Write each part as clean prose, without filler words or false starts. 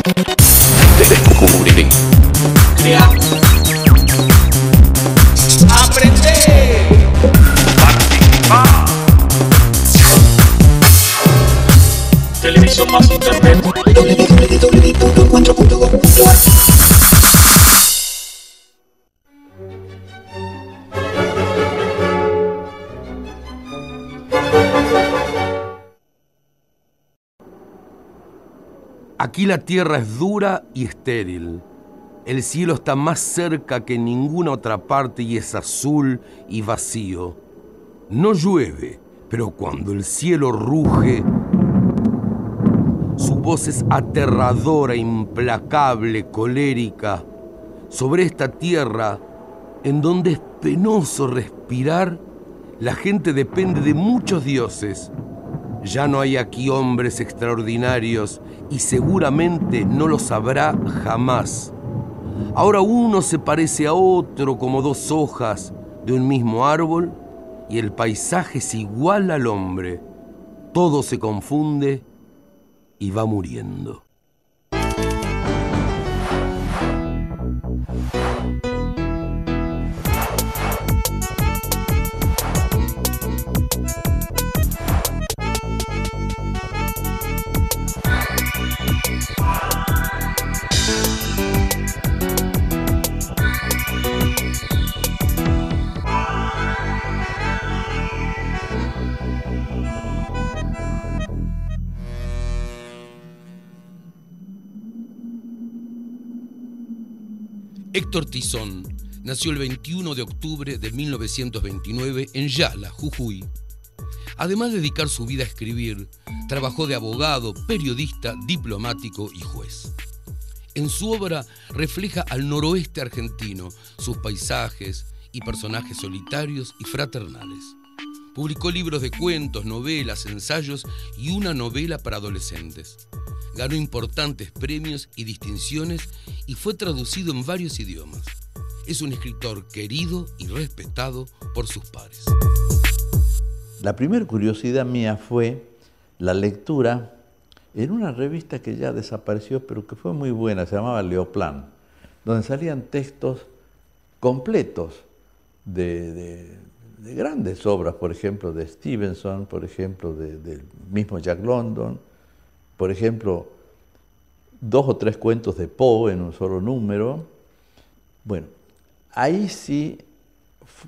Descubrir. Crear. Aprender. Participar. Televisión más internet. www.encuentro.gov.ar. Aquí la tierra es dura y estéril. El cielo está más cerca que en ninguna otra parte y es azul y vacío. No llueve, pero cuando el cielo ruge, su voz es aterradora, implacable, colérica. Sobre esta tierra, en donde es penoso respirar, la gente depende de muchos dioses. Ya no hay aquí hombres extraordinarios y seguramente no los habrá jamás. Ahora uno se parece a otro como dos hojas de un mismo árbol y el paisaje es igual al hombre. Todo se confunde y va muriendo. Héctor Tizón nació el 21 de octubre de 1929 en Yala, Jujuy. Además de dedicar su vida a escribir, trabajó de abogado, periodista, diplomático y juez. En su obra refleja al noroeste argentino, sus paisajes y personajes solitarios y fraternales. Publicó libros de cuentos, novelas, ensayos y una novela para adolescentes. Ganó importantes premios y distinciones y fue traducido en varios idiomas. Es un escritor querido y respetado por sus pares. La primera curiosidad mía fue la lectura en una revista que ya desapareció, pero que fue muy buena, se llamaba Leoplan, donde salían textos completos de grandes obras, por ejemplo, de Stevenson, por ejemplo, del mismo Jack London, por ejemplo, 2 o 3 cuentos de Poe en un solo número. Bueno, ahí sí,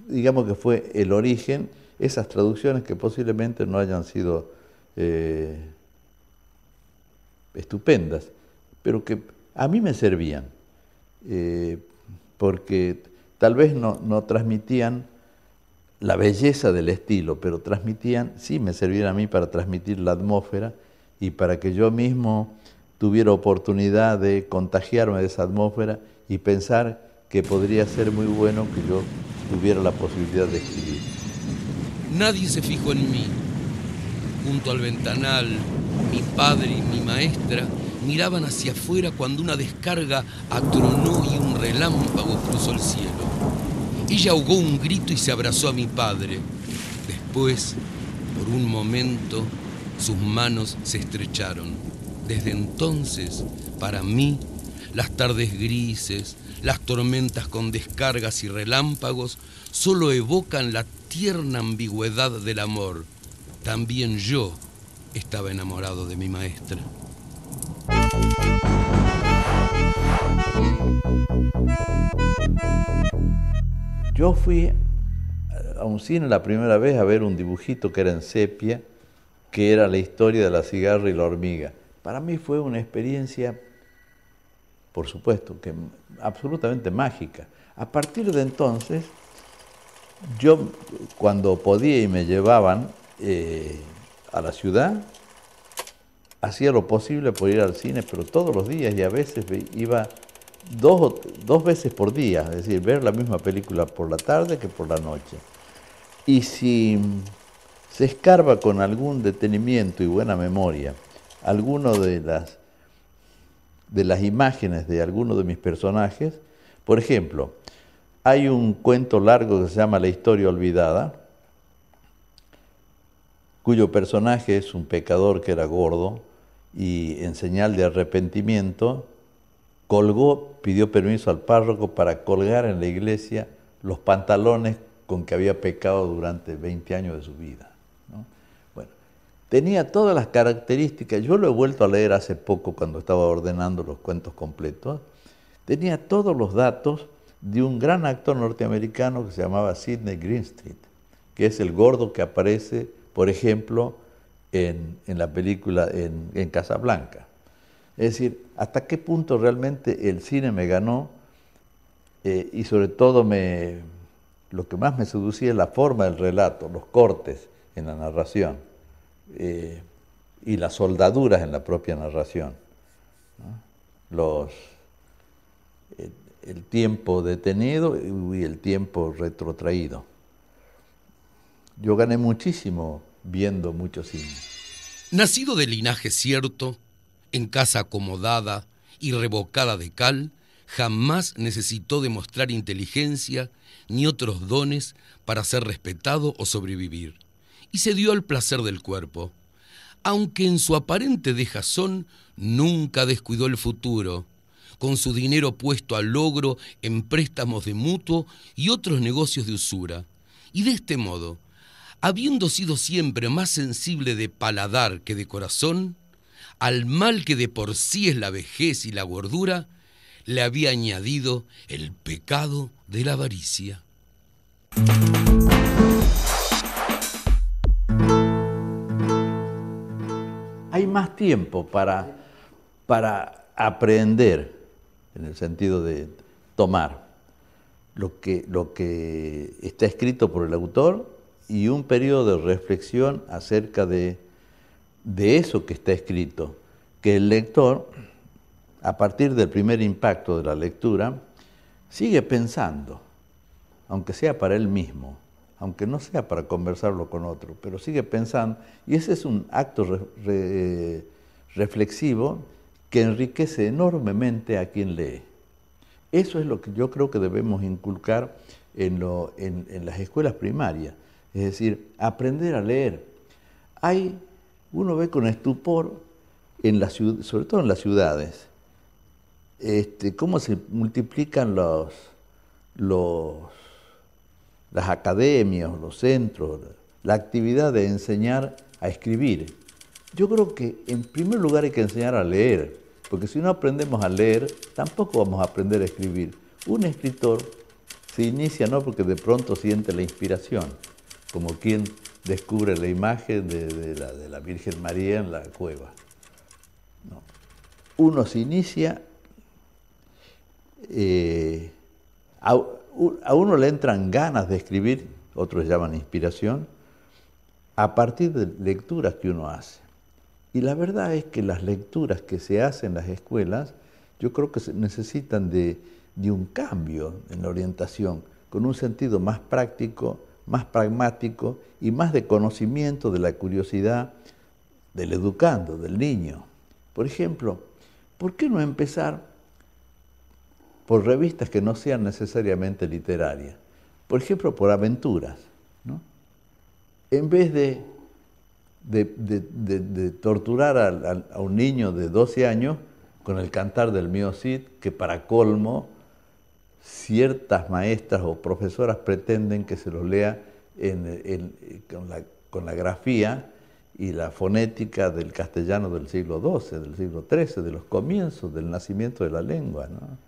digamos que fue el origen, esas traducciones que posiblemente no hayan sido estupendas, pero que a mí me servían, porque tal vez no transmitían la belleza del estilo, pero sí me servían a mí para transmitir la atmósfera y para que yo mismo tuviera oportunidad de contagiarme de esa atmósfera y pensar que podría ser muy bueno que yo tuviera la posibilidad de escribir. Nadie se fijó en mí. Junto al ventanal, mi padre y mi maestra miraban hacia afuera cuando una descarga atronó y un relámpago cruzó el cielo. Ella ahogó un grito y se abrazó a mi padre. Después, por un momento, sus manos se estrecharon. Desde entonces, para mí, las tardes grises, las tormentas con descargas y relámpagos solo evocan la tierna ambigüedad del amor. También yo estaba enamorado de mi maestra. Yo fui a un cine la primera vez a ver un dibujito que era en sepia, que era la historia de la cigarra y la hormiga. Para mí fue una experiencia, por supuesto, que absolutamente mágica. A partir de entonces, yo cuando podía y me llevaban a la ciudad, hacía lo posible por ir al cine, pero todos los días, y a veces iba dos veces por día, es decir, ver la misma película por la tarde que por la noche. Y si se escarba con algún detenimiento y buena memoria alguno de las imágenes de alguno de mis personajes, por ejemplo, hay un cuento largo que se llama La historia olvidada, cuyo personaje es un pecador que era gordo y en señal de arrepentimiento pidió permiso al párroco para colgar en la iglesia los pantalones con que había pecado durante 20 años de su vida, ¿no? Bueno, tenía todas las características, yo lo he vuelto a leer hace poco cuando estaba ordenando los cuentos completos, tenía todos los datos de un gran actor norteamericano que se llamaba Sidney Greenstreet, que es el gordo que aparece, por ejemplo, en la película en Casablanca. Es decir, hasta qué punto realmente el cine me ganó y sobre todo lo que más me seducía es la forma del relato, los cortes en la narración y las soldaduras en la propia narración, ¿no? El tiempo detenido y el tiempo retrotraído. Yo gané muchísimo viendo mucho cine. Nacido de linaje cierto, en casa acomodada y revocada de cal, jamás necesitó demostrar inteligencia ni otros dones para ser respetado o sobrevivir, y se dio al placer del cuerpo. Aunque en su aparente dejazón nunca descuidó el futuro, con su dinero puesto al logro en préstamos de mutuo y otros negocios de usura. Y de este modo, habiendo sido siempre más sensible de paladar que de corazón, al mal que de por sí es la vejez y la gordura, le había añadido el pecado de la avaricia. Hay más tiempo para aprender, en el sentido de tomar lo que está escrito por el autor y un periodo de reflexión acerca de eso que está escrito, que el lector, a partir del primer impacto de la lectura, sigue pensando, aunque sea para él mismo, aunque no sea para conversarlo con otro, pero sigue pensando, y ese es un acto reflexivo que enriquece enormemente a quien lee. Eso es lo que yo creo que debemos inculcar en las escuelas primarias, es decir, aprender a leer. Uno ve con estupor, sobre todo en las ciudades, cómo se multiplican las academias, los centros, la actividad de enseñar a escribir. Yo creo que en primer lugar hay que enseñar a leer, porque si no aprendemos a leer, tampoco vamos a aprender a escribir. Un escritor se inicia no porque de pronto siente la inspiración, como quien descubre la imagen de la Virgen María en la cueva. No. Uno se inicia, a uno le entran ganas de escribir, otros llaman inspiración, a partir de lecturas que uno hace. Y la verdad es que las lecturas que se hacen en las escuelas, yo creo que necesitan de un cambio en la orientación, con un sentido más práctico, más pragmático y más de conocimiento de la curiosidad del educando, del niño. Por ejemplo, ¿por qué no empezar por revistas que no sean necesariamente literarias? Por ejemplo, por aventuras, ¿no? En vez de torturar a un niño de 12 años con el Cantar del Mío Cid, que para colmo ciertas maestras o profesoras pretenden que se los lea con la grafía y la fonética del castellano del siglo XII, del siglo XIII, de los comienzos del nacimiento de la lengua, ¿no?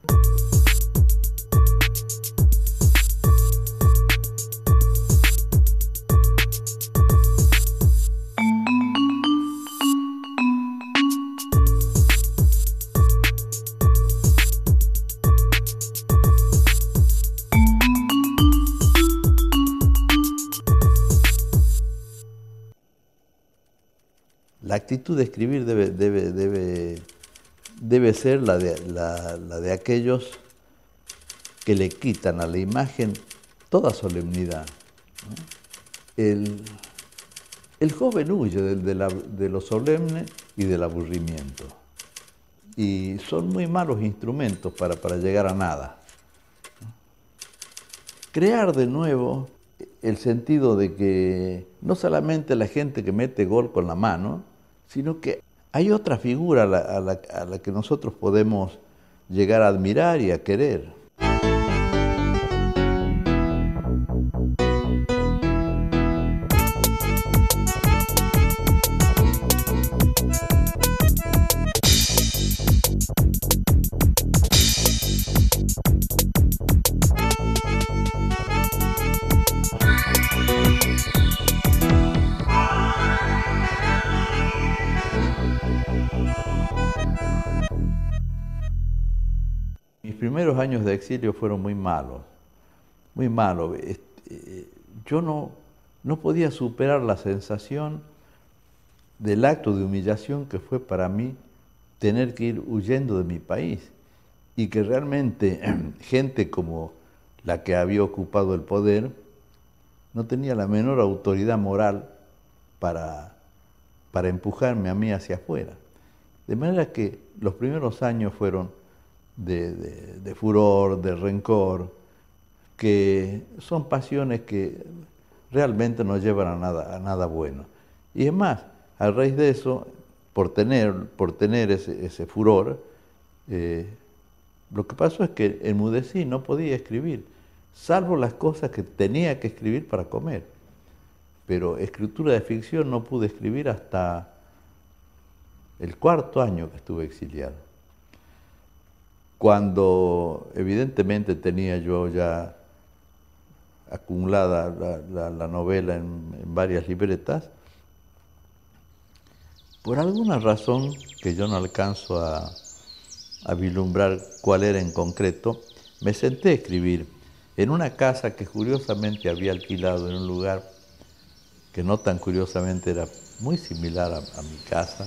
La actitud de escribir debe ser la de aquellos que le quitan a la imagen toda solemnidad, ¿no? El joven huye de lo solemne y del aburrimiento. Y son muy malos instrumentos para llegar a nada, ¿no? Crear de nuevo el sentido de que no solamente la gente que mete gol con la mano, sino que hay otra figura a la que nosotros podemos llegar a admirar y a querer. Mis primeros años de exilio fueron muy malos, muy malos. Yo no podía superar la sensación del acto de humillación que fue para mí tener que ir huyendo de mi país y que realmente gente como la que había ocupado el poder no tenía la menor autoridad moral para empujarme a mí hacia afuera. De manera que los primeros años fueron de furor, de rencor, que son pasiones que realmente no llevan a nada bueno. Y es más, a raíz de eso, por tener ese furor, lo que pasó es que enmudecí, no podía escribir, salvo las cosas que tenía que escribir para comer. Pero escritura de ficción no pude escribir hasta el 4º año que estuve exiliado. Cuando evidentemente tenía yo ya acumulada la novela en varias libretas, por alguna razón que yo no alcanzo a vislumbrar cuál era en concreto, me senté a escribir en una casa que curiosamente había alquilado en un lugar que no tan curiosamente era muy similar a mi casa,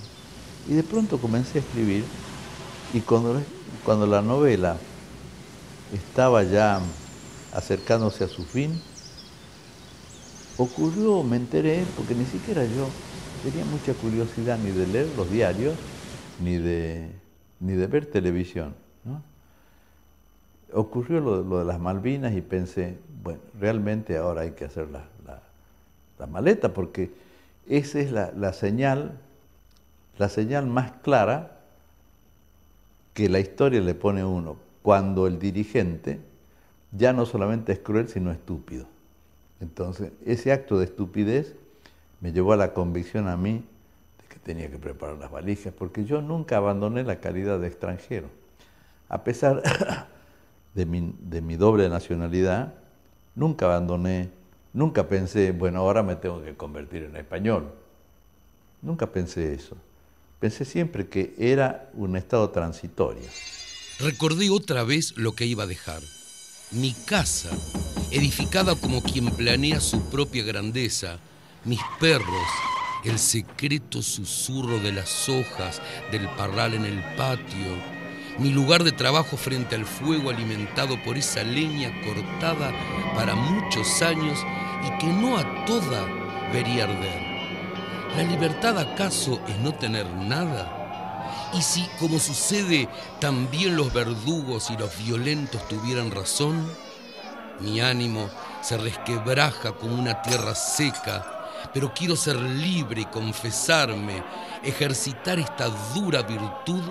y de pronto comencé a escribir, y cuando la novela estaba ya acercándose a su fin, me enteré, porque ni siquiera yo tenía mucha curiosidad ni de leer los diarios, ni de ver televisión, ¿no? Ocurrió lo de las Malvinas y pensé, bueno, realmente ahora hay que hacer la maleta, porque esa es la señal más clara que la historia le pone a uno, cuando el dirigente ya no solamente es cruel, sino estúpido. Entonces, ese acto de estupidez me llevó a la convicción a mí de que tenía que preparar las valijas, porque yo nunca abandoné la calidad de extranjero. A pesar de mi doble nacionalidad, nunca pensé, bueno, ahora me tengo que convertir en español. Nunca pensé eso. Pensé siempre que era un estado transitorio. Recordé otra vez lo que iba a dejar. Mi casa, edificada como quien planea su propia grandeza, mis perros, el secreto susurro de las hojas del parral en el patio, mi lugar de trabajo frente al fuego alimentado por esa leña cortada para muchos años y que no a toda vería arder. ¿La libertad acaso es no tener nada? ¿Y si, como sucede, también los verdugos y los violentos tuvieran razón? Mi ánimo se resquebraja como una tierra seca, pero quiero ser libre y confesarme, ejercitar esta dura virtud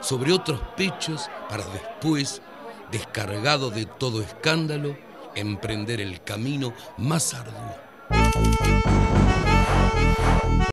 sobre otros pechos para después, descargado de todo escándalo, emprender el camino más arduo.